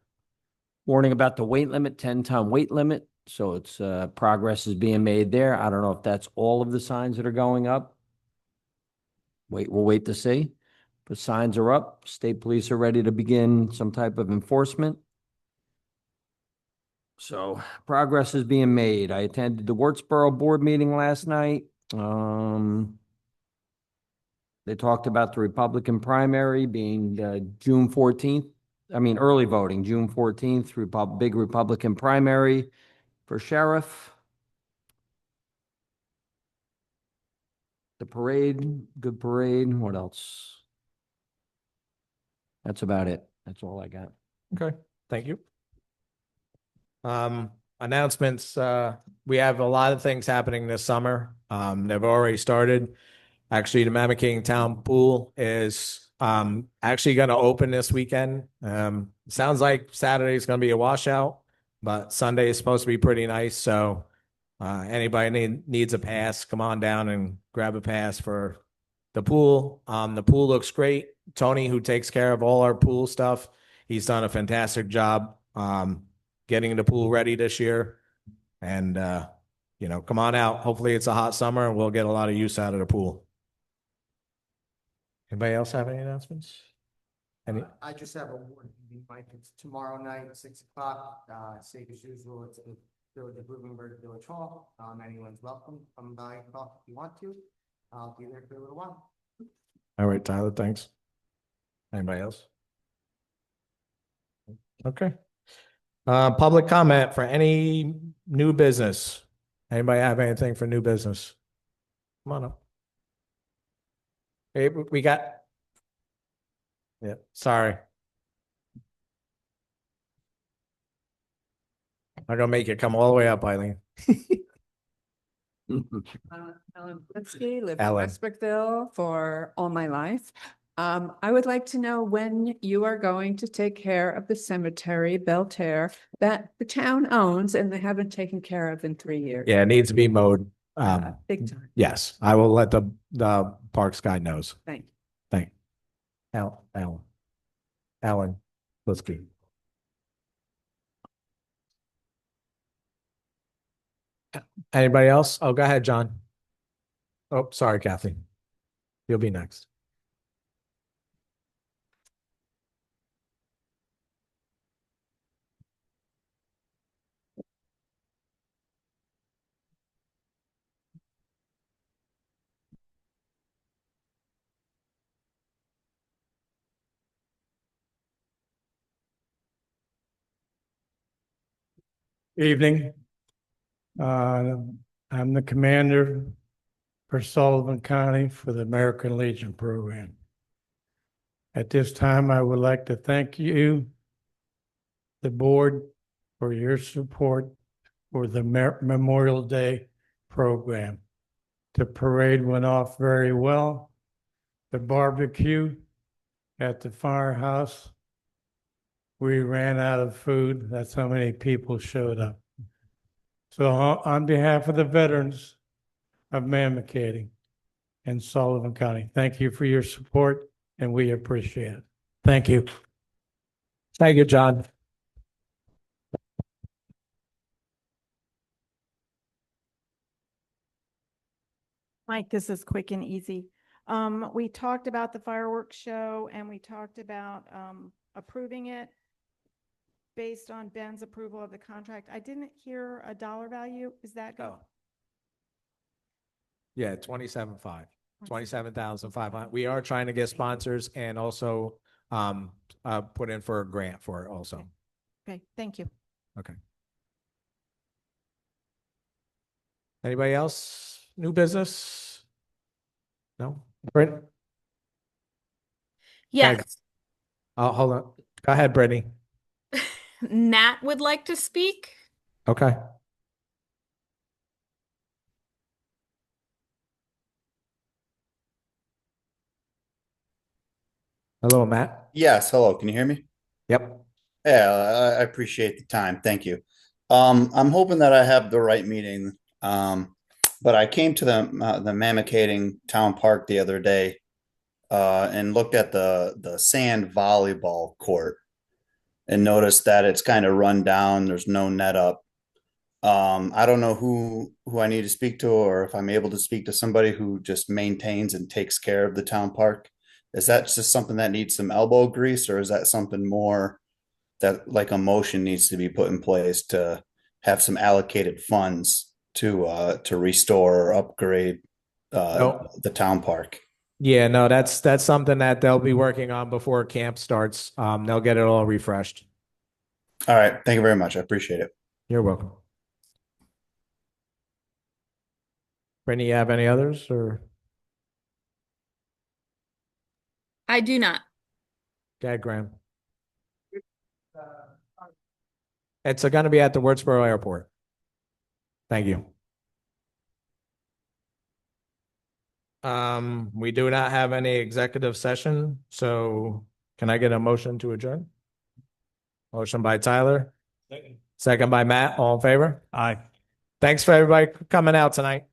about the weight limit, 10-ton weight limit. So it's, progress is being made there. I don't know if that's all of the signs that are going up. We'll wait to see. But signs are up. State police are ready to begin some type of enforcement. So progress is being made. I attended the Wurtsboro board meeting last night. They talked about the Republican primary being June 14th. I mean, early voting, June 14th, big Republican primary for sheriff. The parade, good parade. What else? That's about it. That's all I got. Okay, thank you. Announcements, we have a lot of things happening this summer. They've already started. Actually, the Mammoth Town Pool is actually going to open this weekend. Sounds like Saturday is going to be a washout, but Sunday is supposed to be pretty nice. So anybody needs a pass, come on down and grab a pass for the pool. The pool looks great. Tony, who takes care of all our pool stuff, he's done a fantastic job getting the pool ready this year. And, come on out. Hopefully it's a hot summer and we'll get a lot of use out of the pool. Anybody else have any announcements? I just have a warning, Mike. It's tomorrow night, 6:00. Same as usual. It's in the Village of Bloomingburg Village Hall. Anyone's welcome. Come by, talk if you want to. I'll be there for a little while. All right, Tyler, thanks. Anybody else? Okay. Public comment for any new business. Anybody have anything for new business? Come on up. Hey, we got. Yeah, sorry. I'm gonna make you come all the way up, Eileen. Ellen Lipsky, lived in Ellen. Westbrookville for all my life. I would like to know when you are going to take care of the cemetery, Belterre, that the town owns and they haven't taken care of in 3 years. Yeah, it needs to be mowed. Big time. Yes, I will let the parks guy knows. Thank you. Thank. Alan, let's go. Anybody else? Oh, go ahead, John. Oh, sorry, Kathy. You'll be next. Evening. I'm the commander for Sullivan County for the American Legion program. At this time, I would like to thank you, the board, for your support for the Memorial Day program. The parade went off very well. The barbecue at the firehouse, we ran out of food. That's how many people showed up. So on behalf of the veterans of Mamakating and Sullivan County, thank you for your support and we appreciate it. Thank you. Thank you, John. Mike, this is quick and easy. We talked about the fireworks show and we talked about approving it based on Ben's approval of the contract. I didn't hear a dollar value. Is that go? Yeah, 27,500. We are trying to get sponsors and also put in for a grant for it also. Okay, thank you. Okay. Anybody else? New business? No? Britt? Yes. Oh, hold on. Go ahead, Brittany. Nat would like to speak. Okay. Hello, Matt. Yes, hello. Can you hear me? Yep. Yeah, I appreciate the time. Thank you. I'm hoping that I have the right meeting. But I came to the Mamakating Town Park the other day and looked at the sand volleyball court and noticed that it's kind of run down. There's no net up. I don't know who I need to speak to, or if I'm able to speak to somebody who just maintains and takes care of the town park. Is that just something that needs some elbow grease, or is that something more that like a motion needs to be put in place to have some allocated funds to restore or upgrade the town park? Yeah, no, that's something that they'll be working on before camp starts. They'll get it all refreshed. All right. Thank you very much. I appreciate it. You're welcome. Brittany, you have any others or? I do not. Okay, Graham. It's going to be at the Wurtsboro Airport. Thank you. We do not have any executive session, so can I get a motion to adjourn? Motion by Tyler. Second by Matt. All in favor? Aye. Thanks for everybody coming out tonight.